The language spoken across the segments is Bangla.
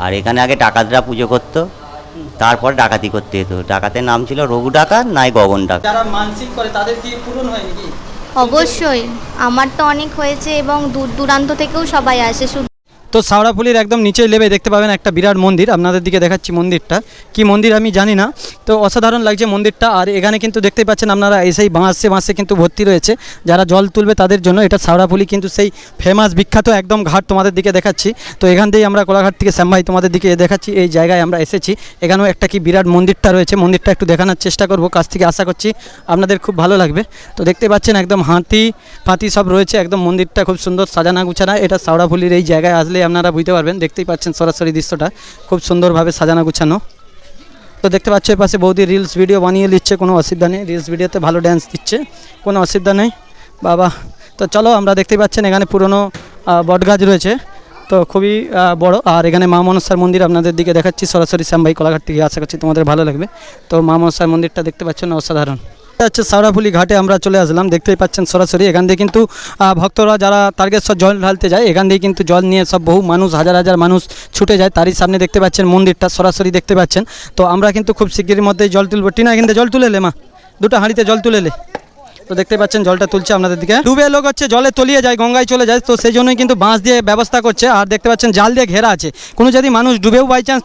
আর এখানে আগে ডাকাতরা পুজো করতো, তারপর ডাকাতি করতে যেত। ডাকাতের নাম ছিল রঘু ডাকাত নাই গগন ডাকাত। যারা মানসিক করে তাদের কি পূরণ হয় নাকি? অবশ্যই, আমার তো অনেক হয়েছে এবং দূর দূরান্ত থেকেও সবাই আসে। শুধু তো শাওড়াফুলির একদম নিচে লেবে দেখতে পাবেন একটা বিরাট মন্দির, আপনাদের দিকে দেখাচ্ছি মন্দিরটা কি মন্দির আমি জানি না, তো অসাধারণ লাগছে মন্দিরটা। আর এখানে কিন্তু দেখতেই পাচ্ছেন আপনারা এসেই বাঁশে কিন্তু ভর্তি রয়েছে, যারা জল তুলবে তাদের জন্য। এটা শাওড়াফুলি কিন্তু সেই ফেমাস বিখ্যাত একদম ঘাট তোমাদের দিকে দেখাচ্ছি। তো এখান থেকেই আমরা কোলাঘাট থেকে শ্যামভাই তোমাদের দিকে দেখাচ্ছি, এই জায়গায় আমরা এসেছি। এখানেও একটা কি বিরাট মন্দিরটা রয়েছে, মন্দিরটা একটু দেখানোর চেষ্টা করব কাছ থেকে, আশা করছি আপনাদের খুব ভালো লাগবে। তো দেখতে পাচ্ছেন একদম হাতি ফাতি সব রয়েছে, একদম মন্দিরটা খুব সুন্দর সাজানা গুছানা। এটা শাওড়াফুলির এই জায়গায় আসলে আপনারা বুঝতে পারবেন, দেখতেই পাচ্ছেন সরাসরি দৃশ্যটা খুব সুন্দরভাবে সাজানো গুছানো। তো দেখতে পাচ্ছ এর পাশে বৌদি রিলস ভিডিও বানিয়ে নিচ্ছে, কোনো অসুবিধা নেই, রিলস ভিডিওতে ভালো ড্যান্স দিচ্ছে, কোনো অসুবিধা নেই বাবা। তো চলো, আমরা দেখতেই পাচ্ছেন এখানে পুরনো বটগাছ রয়েছে, তো খুবই বড়। আর এখানে মা মনসার মন্দির আপনাদের দিকে দেখাচ্ছি সরাসরি শ্যামভাই কোলাঘাট থেকে, আশা করছি তোমাদের ভালো লাগবে। তো মা মনসার মন্দিরটা দেখতে পাচ্ছেন অসাধারণ। হচ্ছে শাওড়াফুলি ঘাটে আমরা চলে আসলাম, দেখতেই পাচ্ছেন সরাসরি। এখান থেকে কিন্তু ভক্তরা যারা তারকেশ্বর জল ঢালতে যায়, এখান থেকে কিন্তু জল নিয়ে সব বহু মানুষ, হাজার হাজার মানুষ ছুটে যায়। তারই সামনে দেখতে পাচ্ছেন মন্দিরটা সরাসরি দেখতে পাচ্ছেন। তো আমরা কিন্তু খুব শিগগির মধ্যেই জল তুলব। টিনা এখান থেকে জল তুলে এলে, মা দুটো হাঁড়িতে জল তুলে এলে। তো দেখতে পাচ্ছেন জলটা তুলছে আপনাদের দিকে। ডুবে লোক হচ্ছে জলে তলিয়ে যায়, গঙ্গায় চলে যায়, তো সেই জন্যই কিন্তু বাঁশ দিয়ে ব্যবস্থা করছে। আর দেখতে পাচ্ছেন জাল দিয়ে ঘেরা আছে, কোনো যদি মানুষ ডুবেও বাই চান্স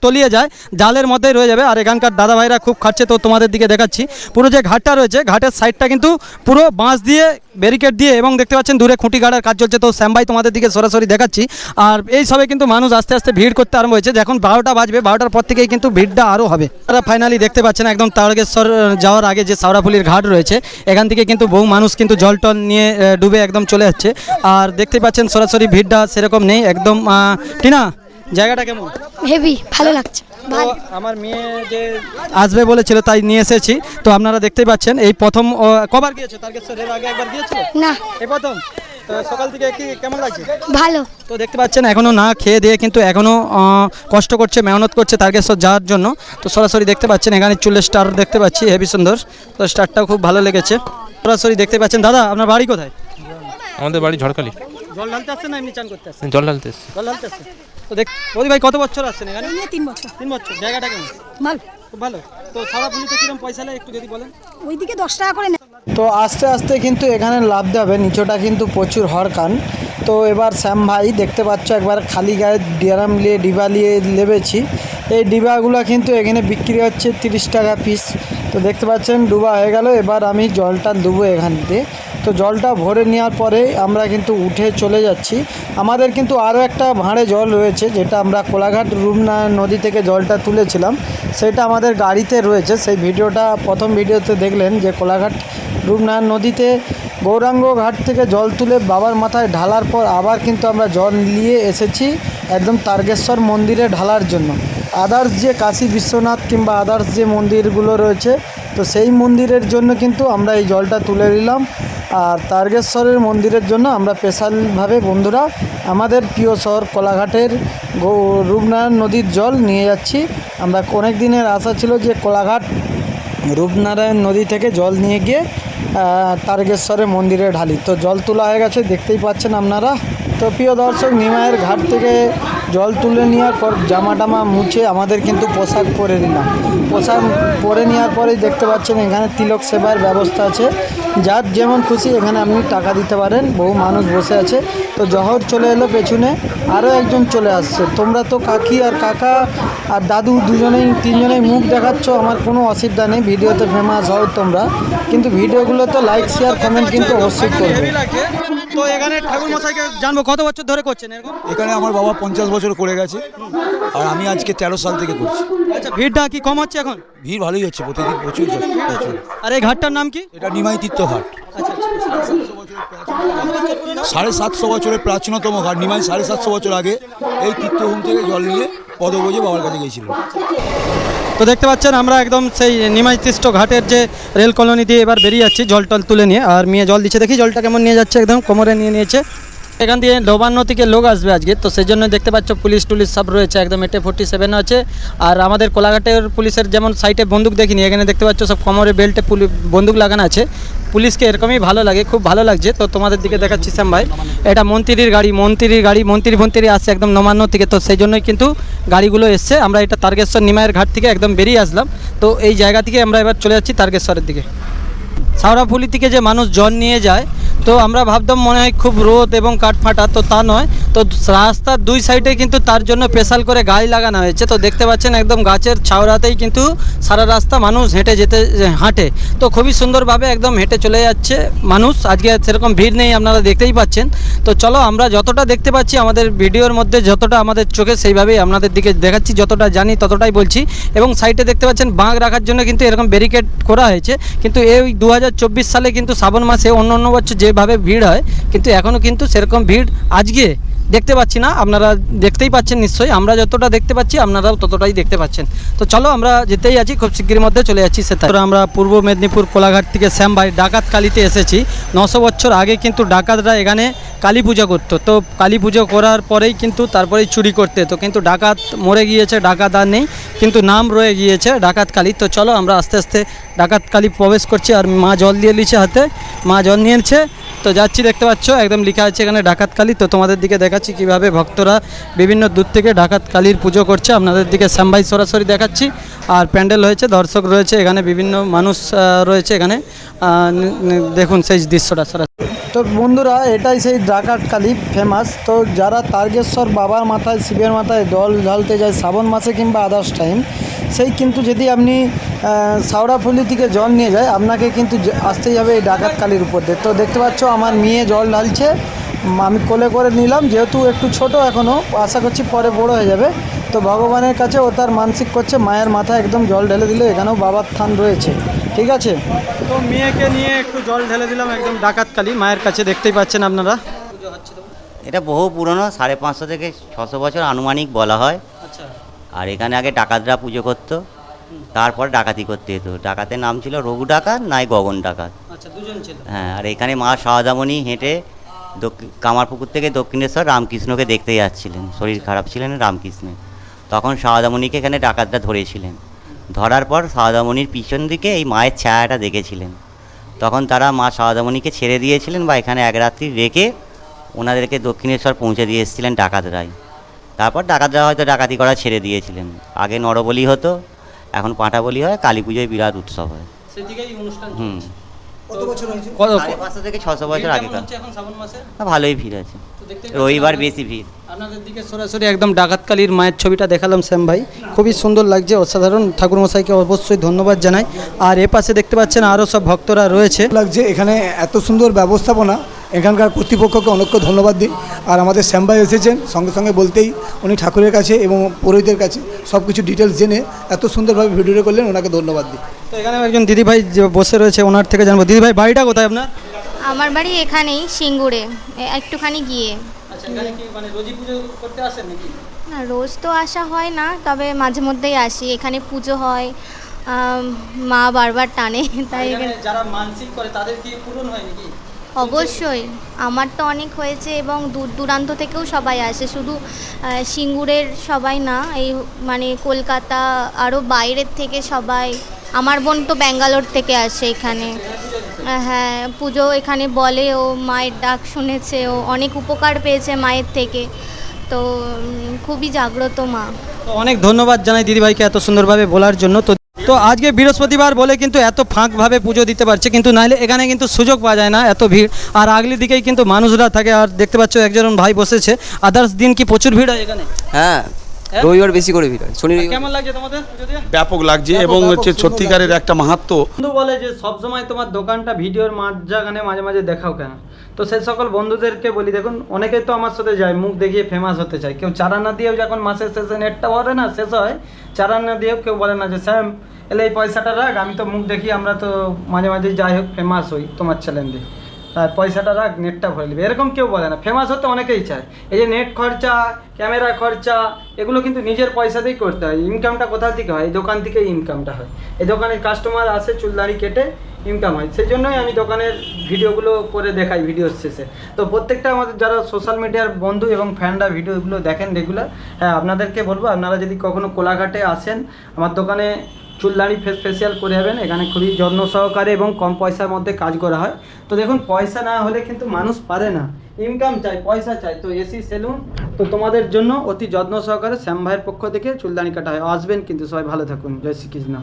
তলিয়ে যায় জালের মধ্যেই রয়ে যাবে। আর এখানকার দাদা ভাইরা খুব খাচ্ছে, তো তোমাদের দিকে দেখাচ্ছি। পুরো যে ঘাটটা রয়েছে, ঘাটের সাইডটা কিন্তু পুরো বাঁশ দিয়ে ব্যারিকেড দিয়ে, এবং দেখতে পাচ্ছেন দূরে খুঁটি গাড়ার কাজ চলছে। তো শ্যামভাই তোমাদের দিকে সরাসরি দেখাচ্ছি। আর এই সবে কিন্তু মানুষ আস্তে আস্তে ভিড় করতে আরম্ভ হয়েছে। যখন 12টা বাজবে, 12টার পর থেকেই কিন্তু ভিড়টা আরও হবে। তারা ফাইনালি দেখতে পাচ্ছেন একদম তারকেশ্বর যাওয়ার আগে যে শাওড়াফুলির ঘাট রয়েছে, এখান থেকে কিন্তু বহু মানুষ কিন্তু জল টল নিয়ে ডুবে একদম চলে যাচ্ছে। আর দেখতে পাচ্ছেন সরাসরি ভিড়টা সেরকম নেই একদম। টিনা, জায়গাটা কেমন? হেভি ভালো লাগছে। আমার মেয়ে যে আসবে বলেছিল, তাই নিয়ে এসেছি। তো আপনারা দেখতেই পাচ্ছেন এই প্রথম। কবার গিয়েছো তারকেশ্বরের আগে? একবার গিয়েছিল না, এই প্রথম। তো সকাল থেকে কি কেমন লাগছে? ভালো। তো দেখতে পাচ্ছেন এখনও না খেয়ে দিয়ে কিন্তু এখনও কষ্ট করছে, মেহনত করছে তারকেশ্বর যাওয়ার জন্য। তো সরাসরি দেখতে পাচ্ছেন এখানে চুলের স্টার দেখতে পাচ্ছি, হেভি সুন্দর। তো স্টারটাও খুব ভালো লেগেছে। সরাসরি দেখতে পাচ্ছেন। দাদা, আপনার বাড়ি কোথায়? আমাদের বাড়ি ঝড়খালি। জল ঢালতে আসছেন না এমনি চান করতে আসছেন? জল ঢালতে এসেছি। জল ঢালতে আসছেন। তো বৌদি ভাই কত বছর আসছেন এখানে? 3 বছর। 3 বছর। জায়গাটা কেমন? ভালো। খুব ভালো। তো শাওড়াফুলিতে কিরকম পয়সা লাগে একটু যদি বলেন। ওইদিকে 10 টাকা করে নেয়। তো আস্তে আস্তে কিন্তু এখানে লাভতে হবে, নিচটা কিন্তু প্রচুর হরকান। তো এবার শ্যাম ভাই দেখতে পাচ্ছ একবার খালি গায়ে ড্রাম নিয়ে ডিবা নিয়ে লেবেছি। এই ডিবাগুলো কিন্তু এখানে বিক্রি হচ্ছে 30 টাকা পিস। তো দেখতে পাচ্ছেন ডুবা হয়ে গেল। এবার আমি জলটা দেবো এখান থেকে। তো জলটা ভরে নেওয়ার পরে আমরা কিন্তু উঠে চলে যাচ্ছি। আমাদের কিন্তু আরও একটা ভাঁড়ে জল রয়েছে, যেটা আমরা কোলাঘাট রূপনারায়ণ নদী থেকে জলটা তুলেছিলাম, সেটা আমাদের গাড়িতে রয়েছে। সেই ভিডিওটা প্রথম ভিডিওতে দেখলেন যে কোলাঘাট রূপনারায়ণ নদীতে গৌরাঙ্গ ঘাট থেকে জল তুলে বাবার মাথায় ঢালার পর আবার কিন্তু আমরা জল নিয়ে এসেছি একদম তারকেশ্বর মন্দিরে ঢালার জন্য। আদার্স যে কাশী বিশ্বনাথ কিংবা আদার্স যে মন্দিরগুলো রয়েছে, তো সেই মন্দিরের জন্য কিন্তু আমরা এই জলটা তুলে নিলাম। আর তারকেশ্বরের মন্দিরের জন্য আমরা স্পেশালভাবে বন্ধুরা আমাদের প্রিয় শহর কোলাঘাটের রূপনারায়ণ নদীর জল নিয়ে যাচ্ছি। আমরা অনেক দিনের আশা ছিল যে কোলাঘাট রূপনারায়ণ নদী থেকে জল নিয়ে গিয়ে তারকেশ্বরের মন্দিরে ঢালি। তো জল তোলা হয়ে গেছে, দেখতেই পাচ্ছেন আপনারা। তো প্রিয় দর্শক, নিমাইয়ের ঘাট থেকে জল তুলে নেওয়ার পর জামা টামা মুছে আমাদের কিন্তু পোশাক পরে নিলাম। পোশাক পরে নেওয়ার পরেই দেখতে পাচ্ছেন এখানে তিলক সেবার ব্যবস্থা আছে। যার যেমন খুশি এখানে আপনি টাকা দিতে পারেন। বহু মানুষ বসে আছে। তো জহর চলে এলো পেছনে, আরও একজন চলে আসছে। তোমরা তো কাকি আর কাকা আর দাদু তিনজনেই মুখ দেখাচ্ছ, আমার কোনো অসুবিধা নেই, ভিডিওতে ফেমাস হও তোমরা, কিন্তু ভিডিওগুলো তো লাইক শেয়ার কমেন্ট কিন্তু অবশ্যই করবে। তো এখানে ঠাকুর মশাইকে জানবো কত বছর ধরে করছেন এরকম? এখানে আমার বাবা 50 বছর করে গেছে, আর আমি আজকে 13 সাল থেকে করছি। আচ্ছা, ভিড়টা কি কম হচ্ছে এখন? ভিড় ভালোই হচ্ছে, প্রতিদিন প্রচুর। আর এই ঘাটটার নাম কি? এটা নিমাই তীর্থঘাট। আচ্ছা, 750 বছরের প্রাচীনতম ঘাট। নিমাই 750 বছর আগে এই তীর্থভূম থেকে জল নিয়ে পদব্রজে বাবার কাছে গিয়েছিল। তো দেখতে পাচ্ছেন আমরা একদম সেই নিমাই তীর্থ ঘাটের যে রেল কলোনি দিয়ে এবার বেরিয়ে যাচ্ছি জল টল তুলে নিয়ে। আর মেয়ে জল দিচ্ছে, দেখি জলটা কেমন নিয়ে যাচ্ছে, একদম কোমরে নিয়ে নিয়েছে। এখান দিয়ে নবান্ন থেকে লোক আসবে আজকে, তো সেই জন্য দেখতে পাচ্ছ পুলিশ টুলিশ সব রয়েছে, একদম AK-47 আছে। আর আমাদের কোলাঘাটের পুলিশের যেমন সাইটে বন্দুক দেখিনি, এখানে দেখতে পাচ্ছ সব কোমরে বেল্টে বন্দুক লাগানো আছে। পুলিশকে এরকমই ভালো লাগে, খুব ভালো লাগছে। তো তোমাদের দিকে দেখাচ্ছি শ্যাম ভাই, এটা মন্ত্রীর গাড়ি, মন্ত্রী আসছে একদম নবান্ন থেকে, তো সেই জন্যই কিন্তু গাড়িগুলো এসছে। আমরা এটা তারকেশ্বর নিমাইয়ের ঘাট থেকে একদম বেরিয়ে আসলাম, তো এই জায়গা থেকে আমরা এবার চলে যাচ্ছি তারকেশ্বরের দিকে। শাওড়াফুলি থেকে যে মানুষ জল নিয়ে যায়, তো আমরা ভাবতাম মনে হয় খুব রোদ এবং কাঠফাটা, তো তা নয়। তো রাস্তার দুই সাইডে কিন্তু তার জন্য স্পেশাল করে গাড়ি লাগানো হয়েছে। তো দেখতে পাচ্ছেন একদম গাছের ছাওড়াতেই কিন্তু সারা রাস্তা মানুষ হাঁটে। তো খুবই সুন্দরভাবে একদম হেঁটে চলে যাচ্ছে মানুষ। আজকে সেরকম ভিড় নেই, আপনারা দেখতেই পাচ্ছেন। তো চলো আমরা যতটা দেখতে পাচ্ছি আমাদের ভিডিওর মধ্যে, যতটা আমাদের চোখে সেইভাবেই আপনাদের দিকে দেখাচ্ছি, যতটা জানি ততটাই বলছি। এবং সাইডে দেখতে পাচ্ছেন বাঁক রাখার জন্য কিন্তু এরকম ব্যারিকেড করা হয়েছে। কিন্তু এই 2024 সালে কিন্তু শ্রাবণ মাসে অন্য বছর যেভাবে ভিড় হয়, কিন্তু এখনও কিন্তু সেরকম ভিড় আজকে দেখতে পাচ্ছি না। আপনারা দেখতেই পাচ্ছেন নিশ্চয়ই, আমরা যতটা দেখতে পাচ্ছি আপনারাও ততটাই দেখতে পাচ্ছেন। তো চলো আমরা যেতেই আছি, খুব শিগগির মধ্যে চলে যাচ্ছি সেটা। আমরা পূর্ব মেদিনীপুর কোলাঘাট থেকে শ্যাম ভাই ডাকাত কালীতে এসেছি। 900 বছর আগে কিন্তু ডাকাতরা এখানে কালী পুজো করতো। তো কালী পুজো করার পরেই কিন্তু তারপরেই চুরি করতে। তো কিন্তু ডাকাত মরে গিয়েছে, ডাকাত আর নেই, কিন্তু নাম রয়ে গিয়েছে ডাকাত কালী। তো চলো আমরা আস্তে আস্তে ডাকাত কালী প্রবেশ করছি। আর মা জল দিয়ে নিচ্ছে হাতে, মা জল নিয়েছে। তো যাচ্ছি, দেখতে পাচ্ছ একদম লেখা আছে এখানে ডাকাত কালী। তো তোমাদের দিকে দেখাচ্ছি কিভাবে ভক্তরা বিভিন্ন দূর থেকে ডাকাত কালীর পুজো করছে। আপনাদের দিকে শ্যাম ভাই সরাসরি দেখাচ্ছি। আর প্যান্ডেল হয়েছে, দর্শক রয়েছে এখানে, বিভিন্ন মানুষ রয়েছে এখানে। দেখুন সেই দৃশ্যটা সরাসরি। তো বন্ধুরা, এটাই সেই ডাকাত কালী ফেমাস। তো যারা তারকেশ্বর বাবার মাথায়, শিবের মাথায় জল ঢালতে যায় শ্রাবণ মাসে কিংবা আদার্স টাইম, সেই কিন্তু যদি আপনি শাওড়াফুলি থেকে জল নিয়ে যায়, আপনাকে কিন্তু আসতেই হবে এই ডাকাত কালীর উপর দিয়ে। তো দেখতে পাচ্ছ আমার মেয়ে জল ঢালছে, আমি কোলে করে নিলাম, যেহেতু একটু ছোট এখনও, আশা করছি পরে বড় হয়ে যাবে। তো ভগবানের কাছে ও তার মানসিক করছে, মায়ের মাথায় একদম জল ঢেলে দিলে। এখানেও বাবার থান রয়েছে, ঠিক আছে। তো মেয়েকে নিয়ে একটু জল ঢেলে দিলাম একদম ডাকাত কালী মায়ের কাছে, দেখতেই পাচ্ছেন আপনারা। এটা বহু পুরনো, 550 থেকে 600 বছর আনুমানিক বলা হয়। আচ্ছা, আর এখানে আগে ডাকাতরা পুজো করতো, তারপর ডাকাতি করতে যেত। ডাকাতের নাম ছিল রঘু ডাকাত নাই গগন ডাকাত। আচ্ছা, দুজন ছিল। হ্যাঁ, আর এখানে মা শারদামণি হেঁটে কামারপুকুর থেকে দক্ষিণেশ্বর রামকৃষ্ণকে দেখতে যাচ্ছিলেন। শরীর খারাপ ছিলেন রামকৃষ্ণের, তখন শারদামণিকে এখানে ডাকাতরা ধরেছিলেন। ধরার পর শারদামণির পিছন দিকে এই মায়ের ছায়াটা দেখেছিলেন। তখন তারা মা শারদামণিকে ছেড়ে দিয়েছিলেন, বা এখানে এক রাত্রি রেখে ওনাদেরকে দক্ষিণেশ্বর পৌঁছে দিয়ে এসেছিলেন ডাকাতরাই। তারপর ডাকাতরা হয়তো ডাকাতি করা ছেড়ে দিয়েছিলেন। আগে নরবলি হতো, এখন পাঁঠা বলি হয়, কালী পুজোয় বিরাট উৎসব হয়। সেদিকেই অনুষ্ঠান। কত বছর হয়েছে? 550 থেকে 600 বছর আগেকার। এখন শ্রাবণ মাসে ভালোই ভিড় আছে, রবিবার বেশি ভিড়। আপনাদের দিকে সরাসরি একদম ডাকাত কালীর মায়ের ছবিটা দেখালাম শ্যাম ভাই, খুবই সুন্দর লাগছে, অসাধারণ। ঠাকুরমশাইকে অবশ্যই ধন্যবাদ জানাই। আর এ পাশে দেখতে পাচ্ছেন আরও সব ভক্তরা রয়েছে। লাগছে এখানে এত সুন্দর ব্যবস্থাপনা, এখানকার কর্তৃপক্ষকে অনেক ধন্যবাদ দিই। আর আমাদের শ্যাম ভাই এসেছেন, সঙ্গে সঙ্গে বলতেই উনি ঠাকুরের কাছে এবং পুরোহিতের কাছে সব কিছু ডিটেলস জেনে এত সুন্দরভাবে ভিডিওটা করলেন, ওনাকে ধন্যবাদ দিই। তো এখানে একজন দিদিভাই যে বসে রয়েছে, ওনার থেকে জানবো। দিদিভাই বাড়িটা কোথায় আপনার? আমার বাড়ি এখানেই সিঙ্গুরে, একটুখানি গিয়ে। আচ্ছা, এখানে কি মানে রোজই পুজো করতে আসেন নাকি? না, রোজ তো আসা হয় না, তবে মাঝে মধ্যেই আসি। এখানে পুজো হয়, মা বারবার টানে, তাই এখানে যারা মানসিক করে তাদের কি পূরণ হয় নাকি? অবশ্যই আমার তো অনেক হয়েছে, এবং দূর দূরান্ত থেকেও সবাই আসে, শুধু সিঙ্গুরের সবাই না, এই মানে কলকাতা আরও বাইরের থেকে সবাই। আমার বোন তো ব্যাঙ্গালোর থেকে আসে এখানে। হ্যাঁ, পুজো এখানে বলে, ও মায়ের ডাক শুনেছে, ও অনেক উপকার পেয়েছে মায়ের থেকে। তো খুবই জাগ্রত মা। তো অনেক ধন্যবাদ জানাই দিদিভাইকে এত সুন্দরভাবে বলার জন্য। তো আজকে বৃহস্পতিবার বলে কিন্তু এত ফাঁকভাবে পুজো দিতে পারছে, কিন্তু নাহলে এখানে কিন্তু সুযোগ পাওয়া যায় না, এত ভিড়। আর আগলি দিকেই কিন্তু মানুষরা থাকে। আর দেখতে পাচ্ছ একজন ভাই বসেছে। আদার্স দিন কি প্রচুর ভিড় হয় এখানে? হ্যাঁ, রবিবার বেশি করে ভিড় হয়। শনি রবিবার। কেমন লাগছে তোমাদের পুজোতে? ব্যাপক লাগছে, এবং হচ্ছে সত্যিকারের একটা মাহাত্ম্য। বন্ধু বলে যে সবসময় তোমার দোকানটা ভিডিওর মাঝখানে মাঝে মাঝে দেখাও কেন? তো সেই সকল বন্ধুদেরকে বলি, দেখুন অনেকেই তো আমার সাথে যায় মুখ দেখিয়ে ফেমাস হতে চায়। কেউ চারানা দিয়েও, যখন মাসের শেষে নেটটা ভরে না, শেষ হয়, চারানা দিয়েও কেউ বলে না যে স্যাম এলে এই পয়সাটা রাখ, আমি তো মুখ দেখি, আমরা তো মাঝে মাঝে যাই হোক ফেমাস হই তোমার চ্যানেল দিয়ে। আর পয়সাটা রাখ, নেটটা ভরে নেবে, এরকম কেউ বলে না। ফেমাস হতে অনেকেই চায়। এই যে নেট খরচা, ক্যামেরা খরচা, এগুলো কিন্তু নিজের পয়সাতেই করতে হয়। ইনকামটা কোথা থেকে হয়? এই দোকান থেকেই ইনকামটা হয়। এই দোকানের কাস্টমার আসে, চুল দাড়ি কেটে ইনকাম হয়। সেই জন্যই আমি দোকানের ভিডিওগুলো করে দেখাই ভিডিওর শেষে। তো প্রত্যেকটা আমাদের যারা সোশ্যাল মিডিয়ার বন্ধু এবং ফ্যানরা ভিডিওগুলো দেখেন রেগুলার, হ্যাঁ আপনাদেরকে বলবো, আপনারা যদি কখনো কোলাঘাটে আসেন আমার দোকানে চুল দাড়ি ফেসিয়াল করে যাবেন। এখানে খুবই যত্ন সহকারে এবং কম পয়সার মধ্যে কাজ করা হয়। তো দেখুন, পয়সা না হলে কিন্তু মানুষ পারে না, ইনকাম চাই, পয়সা চাই। তো এসি সেলুন তো তোমাদের জন্য অতি যত্ন সহকারে শ্যাম ভাইয়ের পক্ষ থেকে চুল দাড়ি কাটা হয়। আসবেন কিন্তু, সবাই ভালো থাকুন। জয় শ্রীকৃষ্ণ।